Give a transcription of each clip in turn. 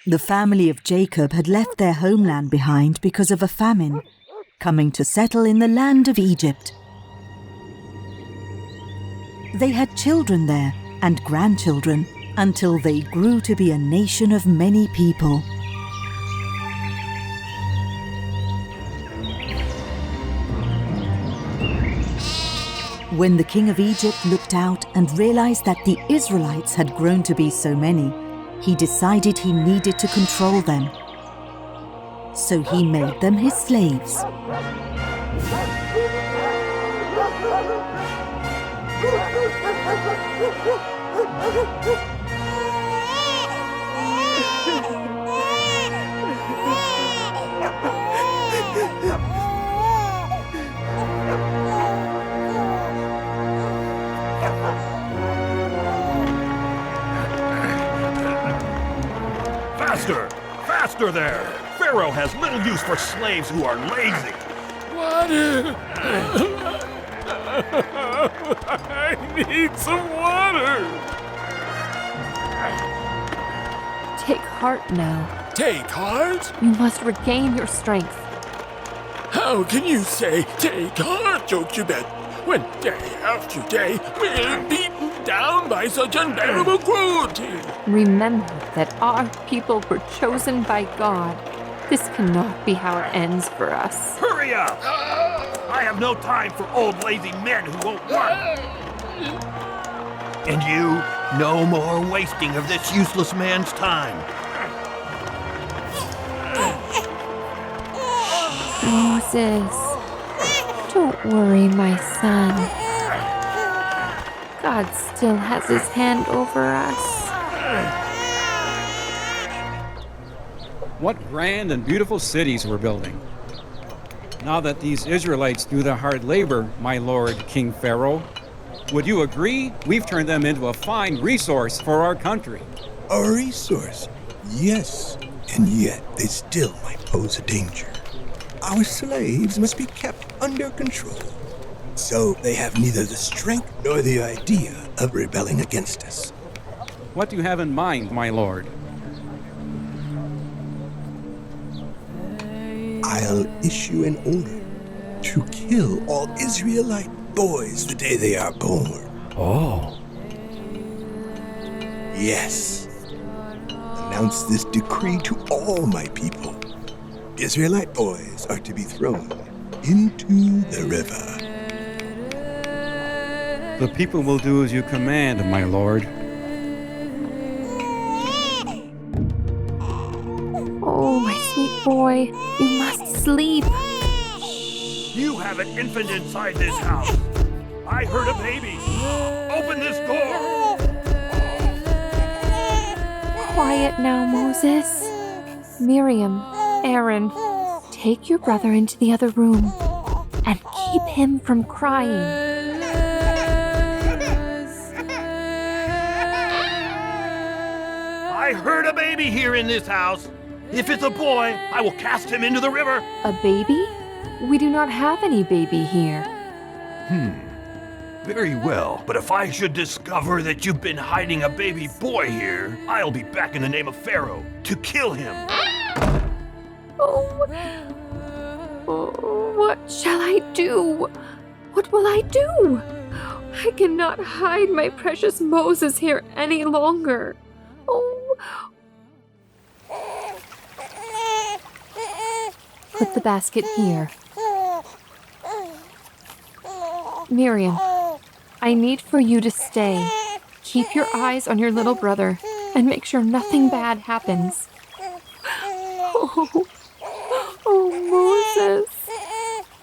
The family of Jacob had left their homeland behind because of a famine, coming to settle in the land of Egypt. They had children there and grandchildren until they grew to be a nation of many people. When the king of Egypt looked out and realized that the Israelites had grown to be so many, he decided he needed to control them. So he made them his slaves. Faster! Faster there! Pharaoh has little use for slaves who are lazy. Water! I need some water! Take heart now. Take heart? You must regain your strength. How can you say take heart, Jochebed, when day after day we're beaten down by such unbearable cruelty? Remember that our people were chosen by God. This cannot be how it ends for us. Hurry up! I have no time for old lazy men who won't work. And you, no more wasting of this useless man's time. Moses, don't worry, my son. God still has his hand over us. What grand and beautiful cities we're building. Now that these Israelites do the hard labor, my lord, King Pharaoh, would you agree we've turned them into a fine resource for our country? A resource, yes, and yet they still might pose a danger. Our slaves must be kept under control, so they have neither the strength nor the idea of rebelling against us. What do you have in mind, my lord? I'll issue an order to kill all Israelite boys the day they are born. Oh. Yes. Announce this decree to all my people. Israelite boys are to be thrown into the river. The people will do as you command, my lord. Oh, my sweet boy, you must sleep. You have an infant inside this house. I heard a baby. Open this door. Quiet now, Moses. Miriam, Aaron, take your brother into the other room and keep him from crying. I heard a baby here in this house. If it's a boy, I will cast him into the river. A baby? We do not have any baby here. Very well, but if I should discover that you've been hiding a baby boy here, I'll be back in the name of Pharaoh to kill him. Oh, what shall I do? What will I do? I cannot hide my precious Moses here any longer. Oh. Put the basket here. Miriam, I need for you to stay. Keep your eyes on your little brother and make sure nothing bad happens. Oh, Moses,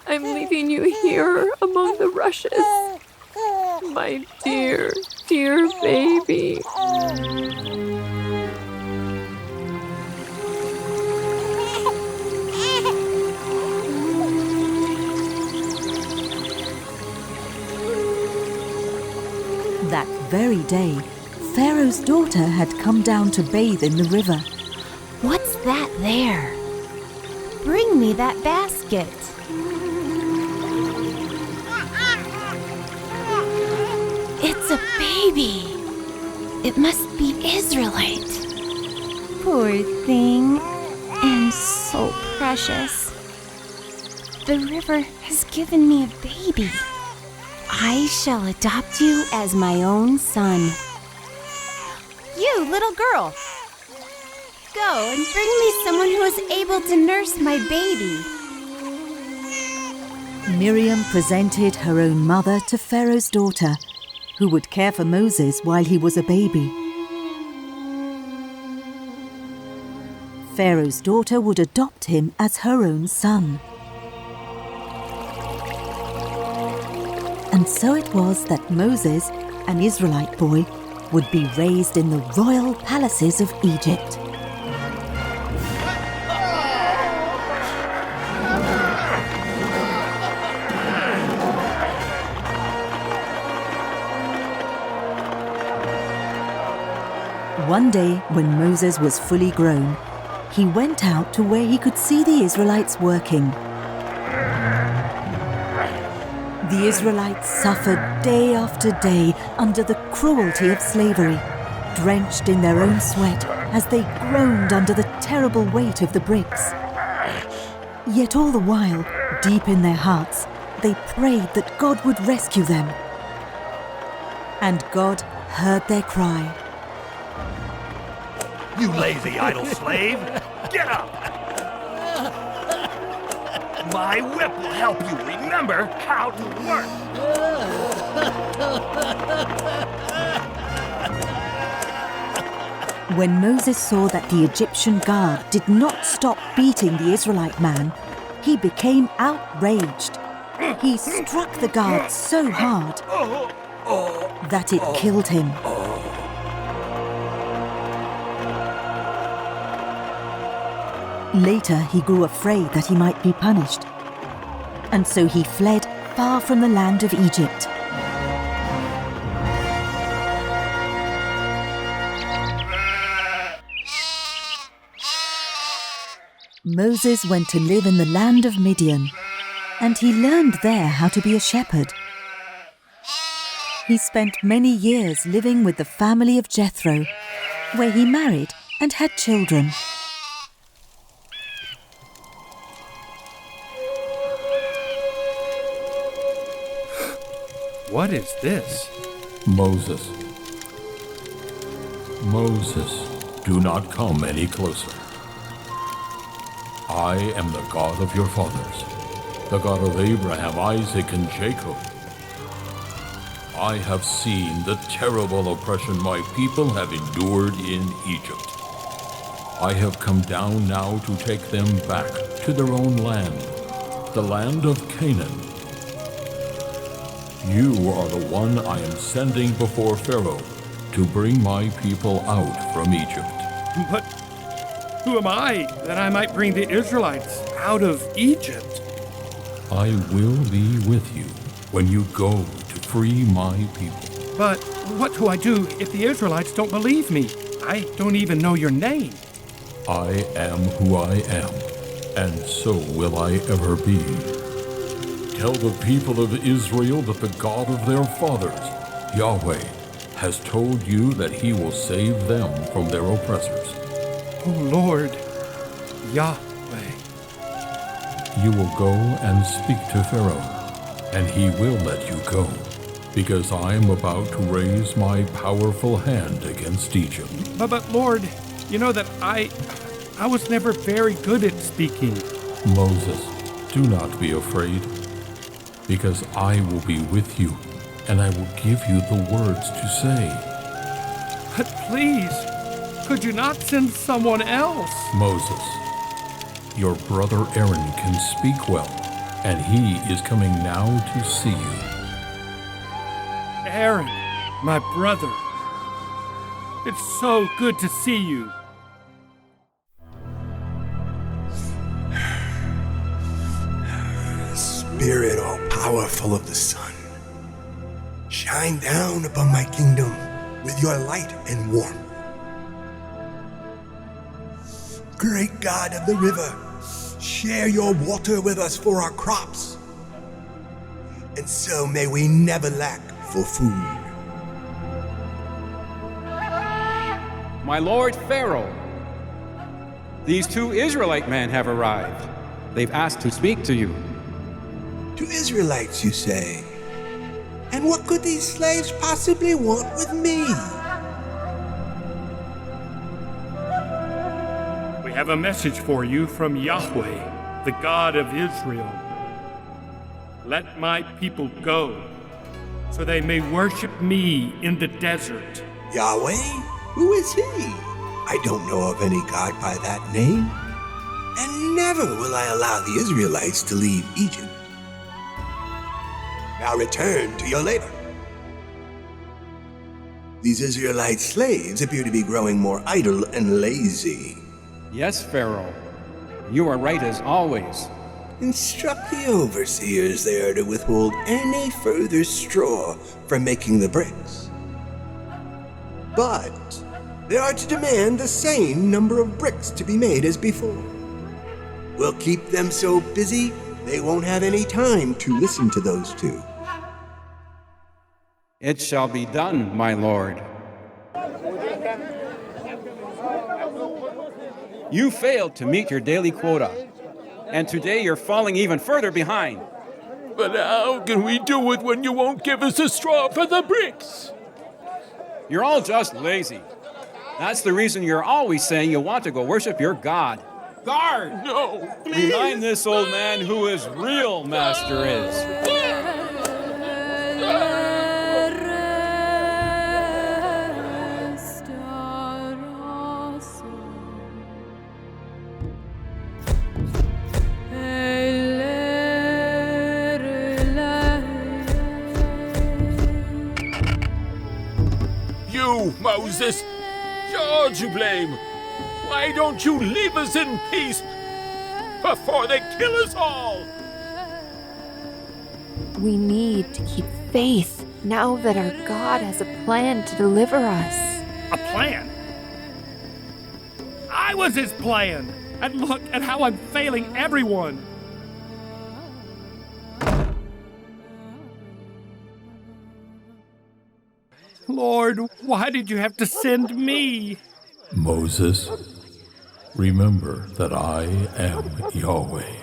I'm leaving you here among the rushes. My dear, dear baby. That very day, Pharaoh's daughter had come down to bathe in the river. What's that there? Bring me that basket. It's a baby. It must be Israelite. Poor thing. And so precious. The river has given me a baby. I shall adopt you as my own son. You, little girl. Go and bring me someone who is able to nurse my baby. Miriam presented her own mother to Pharaoh's daughter, who would care for Moses while he was a baby. Pharaoh's daughter would adopt him as her own son. And so it was that Moses, an Israelite boy, would be raised in the royal palaces of Egypt. One day, when Moses was fully grown, he went out to where he could see the Israelites working. The Israelites suffered day after day under the cruelty of slavery, drenched in their own sweat as they groaned under the terrible weight of the bricks. Yet all the while, deep in their hearts, they prayed that God would rescue them. And God heard their cry. You lazy idle slave! Get up! My whip will help you remember how to work! When Moses saw that the Egyptian guard did not stop beating the Israelite man, he became outraged. He struck the guard so hard that it killed him. Later, he grew afraid that he might be punished, and so he fled far from the land of Egypt. Moses went to live in the land of Midian, and he learned there how to be a shepherd. He spent many years living with the family of Jethro, where he married and had children. What is this? Moses. Moses, do not come any closer. I am the God of your fathers, the God of Abraham, Isaac, and Jacob. I have seen the terrible oppression my people have endured in Egypt. I have come down now to take them back to their own land, the land of Canaan. You are the one I am sending before Pharaoh to bring my people out from Egypt. But who am I that I might bring the Israelites out of Egypt? I will be with you when you go to free my people. But what do I do if the Israelites don't believe me? I don't even know your name. I am who I am, and so will I ever be. Tell the people of Israel that the God of their fathers, Yahweh, has told you that he will save them from their oppressors. Oh Lord, Yahweh. You will go and speak to Pharaoh, and he will let you go, because I am about to raise my powerful hand against Egypt. But Lord, you know that I was never very good at speaking. Moses, do not be afraid, because I will be with you, and I will give you the words to say. But please, could you not send someone else? Moses, your brother Aaron can speak well, and he is coming now to see you. Aaron, my brother. It's so good to see you. Spirit all-powerful of the sun, shine down upon my kingdom with your light and warmth. Great God of the river, share your water with us for our crops, and so may we never lack for food. My lord Pharaoh, These two Israelite men have arrived. They've asked to speak to you. To Israelites, you say? And what could these slaves possibly want with me? We have a message for you from Yahweh, the God of Israel. Let my people go, so they may worship me in the desert. Yahweh? Who is he? I don't know of any God by that name. And never will I allow the Israelites to leave Egypt. Now return to your labor. These Israelite slaves appear to be growing more idle and lazy. Yes, Pharaoh. You are right as always. Instruct the overseers there to withhold any further straw from making the bricks. But they are to demand the same number of bricks to be made as before. We'll keep them so busy they won't have any time to listen to those two. It shall be done, my lord. You failed to meet your daily quota, and today you're falling even further behind. But how can we do it when you won't give us a straw for the bricks? You're all just lazy. That's the reason you're always saying you want to go worship your God. Guard! No, please! Remind this old man who his real master is. You, Moses! You're to blame! Why don't you leave us in peace before they kill us all? We need to keep faith now that our God has a plan to deliver us. A plan? I was his plan! And look at how I'm failing everyone! Lord, why did you have to send me? Moses, remember that I am Yahweh,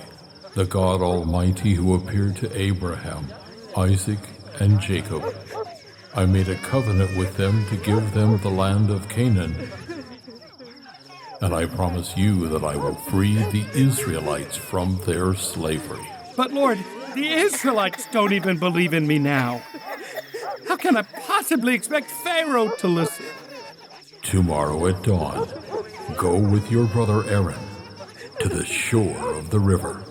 the God Almighty who appeared to Abraham, Isaac, and Jacob. I made a covenant with them to give them the land of Canaan. And I promise you that I will free the Israelites from their slavery. But Lord, the Israelites don't even believe in me now. How can I possibly expect Pharaoh to listen? Tomorrow at dawn, go with your brother Aaron to the shore of the river.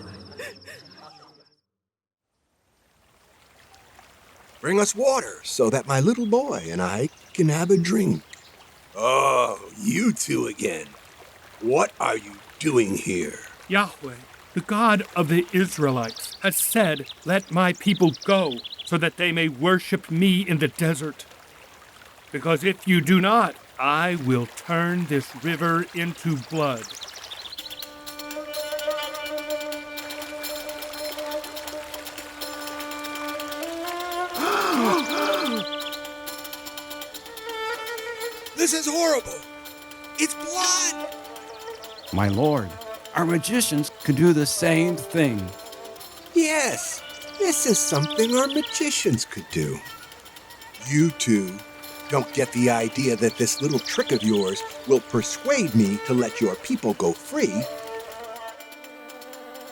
Bring us water so that my little boy and I can have a drink. Oh, you two again. What are you doing here? Yahweh, the God of the Israelites, has said, let my people go, so that they may worship me in the desert. Because if you do not, I will turn this river into blood. This is horrible. It's blood. My lord, our magicians could do the same thing. Yes, this is something our magicians could do. You two don't get the idea that this little trick of yours will persuade me to let your people go free.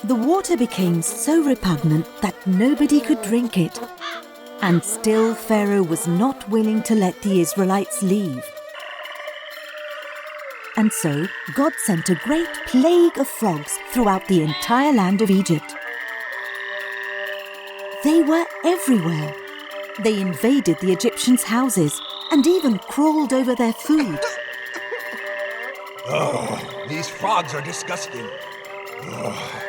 The water became so repugnant that nobody could drink it. And still Pharaoh was not willing to let the Israelites leave. And so God sent a great plague of frogs throughout the entire land of Egypt. They were everywhere. They invaded the Egyptians' houses and even crawled over their food. Oh, these frogs are disgusting. Oh.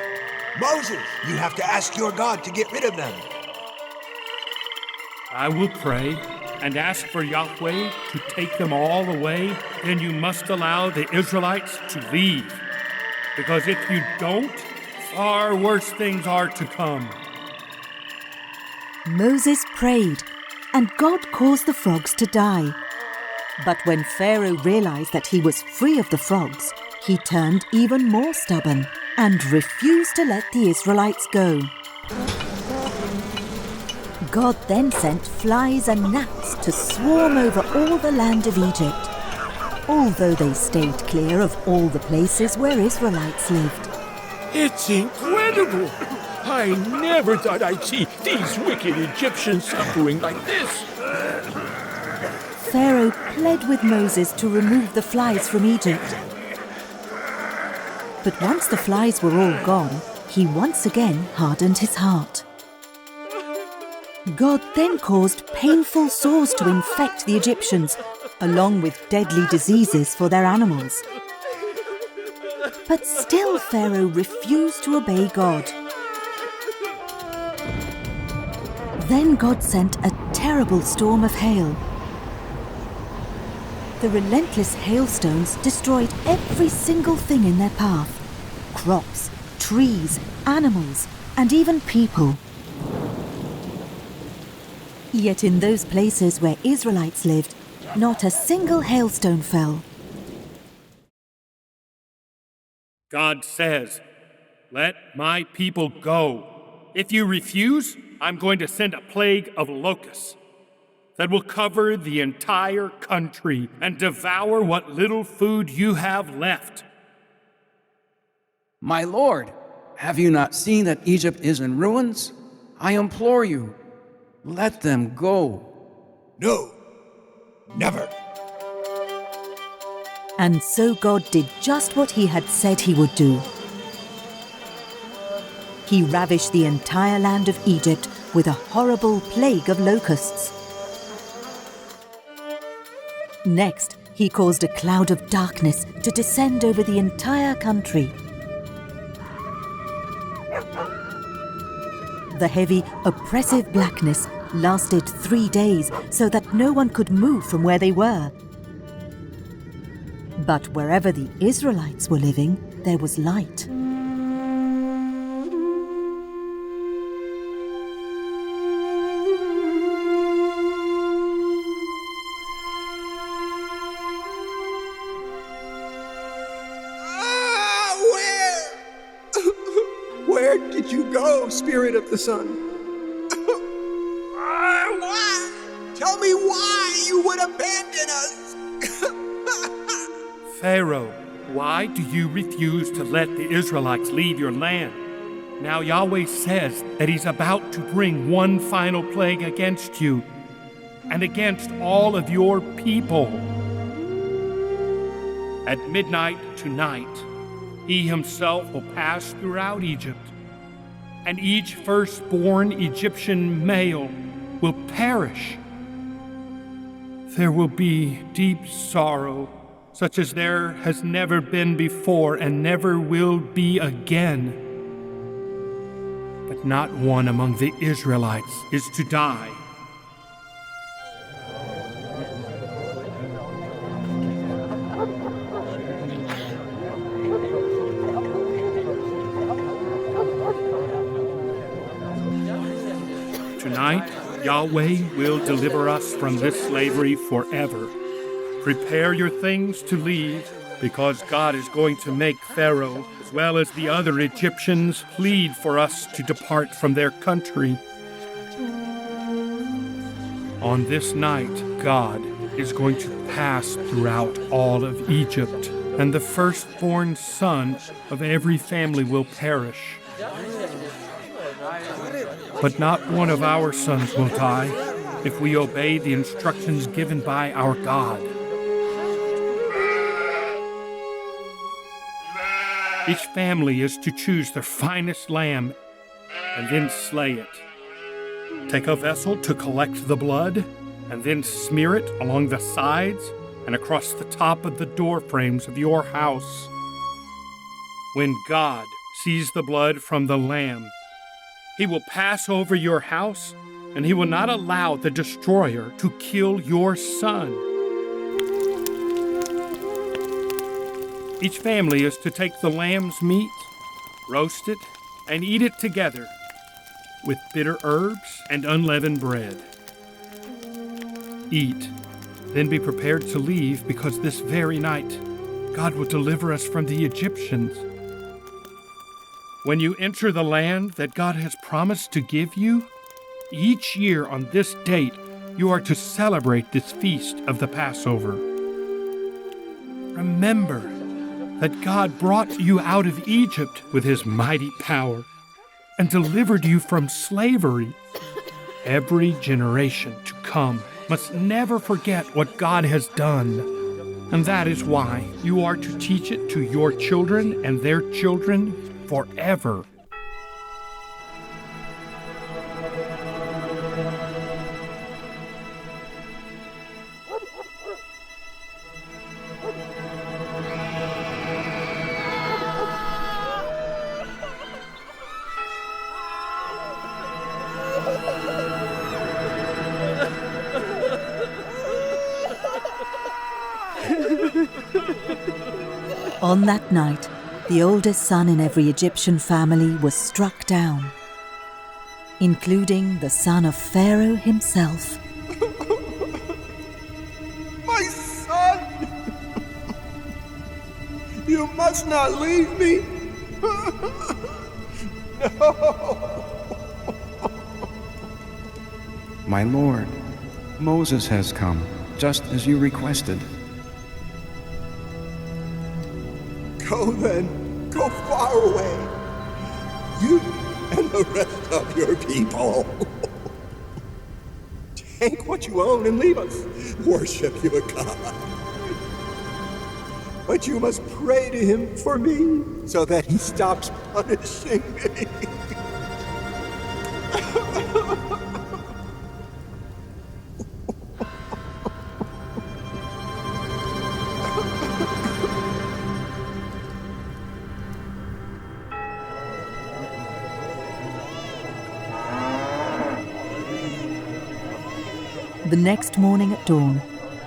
Moses, you have to ask your God to get rid of them. I will pray and ask for Yahweh to take them all away. Then you must allow the Israelites to leave. Because if you don't, far worse things are to come. Moses prayed, and God caused the frogs to die. But when Pharaoh realized that he was free of the frogs, he turned even more stubborn and refused to let the Israelites go. God then sent flies and gnats to swarm over all the land of Egypt, although they stayed clear of all the places where Israelites lived. It's incredible! I never thought I'd see these wicked Egyptians suffering like this. Pharaoh pled with Moses to remove the flies from Egypt. But once the flies were all gone, he once again hardened his heart. God then caused painful sores to infect the Egyptians, along with deadly diseases for their animals. But still Pharaoh refused to obey God. Then God sent a terrible storm of hail. The relentless hailstones destroyed every single thing in their path: crops, trees, animals, and even people. Yet in those places where Israelites lived, not a single hailstone fell. God says, "Let my people go. If you refuse, I'm going to send a plague of locusts that will cover the entire country and devour what little food you have left." My lord, have you not seen that Egypt is in ruins? I implore you, let them go. No, never. And so God did just what he had said he would do. He ravished the entire land of Egypt with a horrible plague of locusts. Next, he caused a cloud of darkness to descend over the entire country. The heavy, oppressive blackness lasted 3 days so that no one could move from where they were. But wherever the Israelites were living, there was light. Where did you go, Spirit of the Sun? Why? Tell me why you would abandon us. Pharaoh, why do you refuse to let the Israelites leave your land? Now Yahweh says that he's about to bring one final plague against you and against all of your people. At midnight tonight, he himself will pass throughout Egypt, and each firstborn Egyptian male will perish. There will be deep sorrow, such as there has never been before and never will be again. But not one among the Israelites is to die. Tonight, Yahweh will deliver us from this slavery forever. Prepare your things to leave, because God is going to make Pharaoh, as well as the other Egyptians, plead for us to depart from their country. On this night, God is going to pass throughout all of Egypt, and the firstborn son of every family will perish. But not one of our sons will die if we obey the instructions given by our God. Each family is to choose their finest lamb and then slay it. Take a vessel to collect the blood and then smear it along the sides and across the top of the door frames of your house. When God sees the blood from the lamb, he will pass over your house, and he will not allow the destroyer to kill your son. Each family is to take the lamb's meat, roast it, and eat it together with bitter herbs and unleavened bread. Eat, then be prepared to leave, because this very night God will deliver us from the Egyptians. When you enter the land that God has promised to give you, each year on this date, you are to celebrate this feast of the Passover. Remember that God brought you out of Egypt with his mighty power and delivered you from slavery. Every generation to come must never forget what God has done. And that is why you are to teach it to your children and their children forever. On that night, the oldest son in every Egyptian family was struck down, including the son of Pharaoh himself. My son! You must not leave me! No! My lord, Moses has come, just as you requested. Go then, go far away. You and the rest of your people. Take what you own and leave us. Worship your God. But you must pray to him for me, so that he stops punishing me. The next morning at dawn,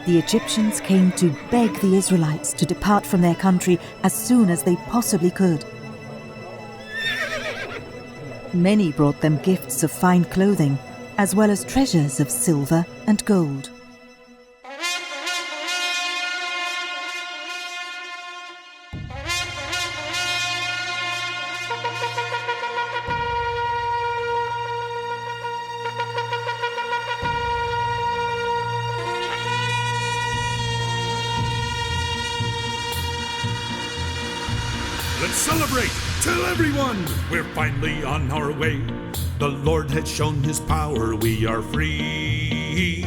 the Egyptians came to beg the Israelites to depart from their country as soon as they possibly could. Many brought them gifts of fine clothing, as well as treasures of silver and gold. Let's celebrate! Tell everyone we're finally on our way. The Lord has shown his power, we are free.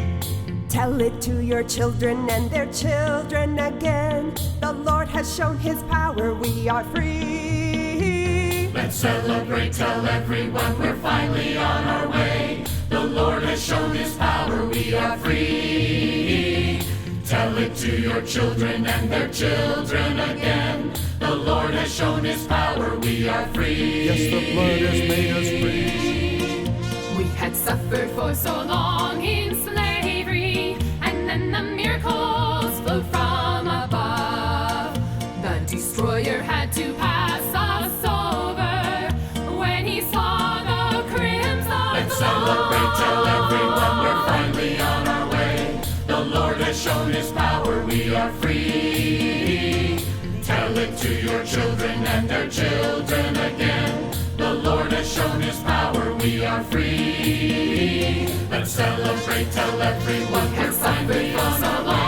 Tell it to your children and their children again. The Lord has shown his power, we are free. Let's celebrate, tell everyone we're finally on our way. The Lord has shown his power, we are free. Tell it to your children and their children again. The Lord has shown his power, we are free. Yes, the blood has made us free. We had suffered for so long in slavery, and then the miracles flowed from above. The destroyer had to pass us over when he saw the crimson. Let's celebrate, tell everyone we're finally on our way. The Lord has shown his power, we are free. Tell it to your children and their children again. The Lord has shown his power, we are free. Let's celebrate, tell everyone we're finally on our way.